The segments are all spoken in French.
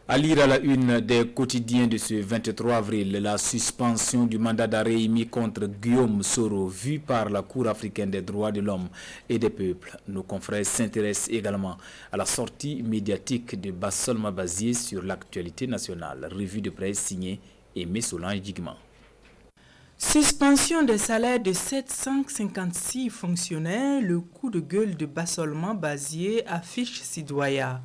À lire à la une des quotidiens de ce 23 avril, la suspension du mandat d'arrêt émis contre Guillaume Soro, vu par la Cour africaine des droits de l'homme et des peuples. Nos confrères s'intéressent également à la sortie médiatique de Bassol Mabazié sur l'actualité nationale. Revue de presse signée Aimé Solange Digman. Suspension des salaires de 756 fonctionnaires, le coup de gueule de Bassol Mabazié affiche Sidoya.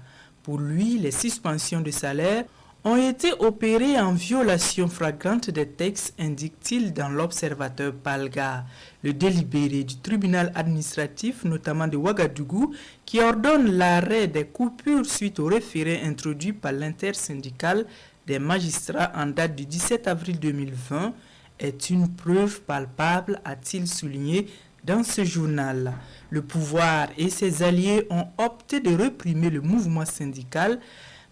Pour lui, les suspensions de salaire ont été opérées en violation flagrante des textes, indique-t-il dans l'Observateur Palga. Le délibéré du tribunal administratif, notamment de Ouagadougou, qui ordonne l'arrêt des coupures suite au référé introduit par l'intersyndicale des magistrats en date du 17 avril 2020, est une preuve palpable, a-t-il souligné dans ce journal. Le pouvoir et ses alliés ont opté de réprimer le mouvement syndical,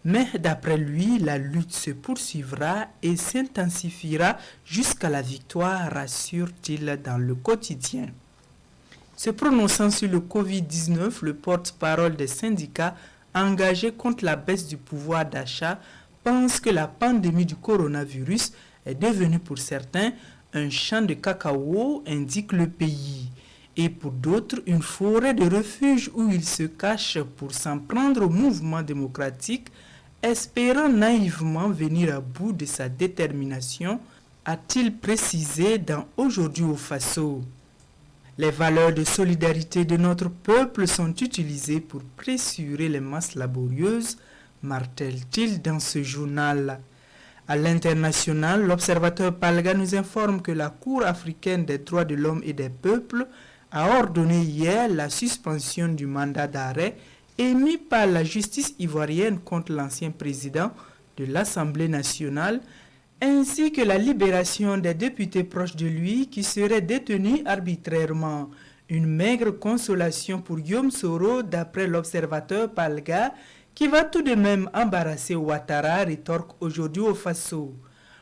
mais d'après lui, la lutte se poursuivra et s'intensifiera jusqu'à la victoire, rassure-t-il dans le quotidien. Se prononçant sur le Covid-19, le porte-parole des syndicats engagés contre la baisse du pouvoir d'achat pense que la pandémie du coronavirus est devenue pour certains un champ de cacao, indique le pays, et pour d'autres une forêt de refuge où ils se cachent pour s'en prendre au mouvement démocratique, espérant naïvement venir à bout de sa détermination, a-t-il précisé dans Aujourd'hui au Faso. Les valeurs de solidarité de notre peuple sont utilisées pour pressurer les masses laborieuses, martèle-t-il dans ce journal. À l'international, l'Observateur Palga nous informe que la Cour africaine des droits de l'homme et des peuples a ordonné hier la suspension du mandat d'arrêt émis par la justice ivoirienne contre l'ancien président de l'Assemblée nationale, ainsi que la libération des députés proches de lui qui seraient détenus arbitrairement. Une maigre consolation pour Guillaume Soro, d'après l'Observateur Palga, qui va tout de même embarrasser Ouattara, rétorque Aujourd'hui au Faso.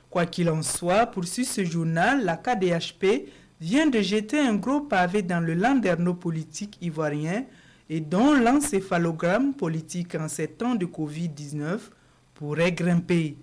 Quoi qu'il en soit, poursuit ce journal, la KDHP vient de jeter un gros pavé dans le landerneau politique ivoirien et dont l'encéphalogramme politique en ces temps de Covid-19 pourrait grimper.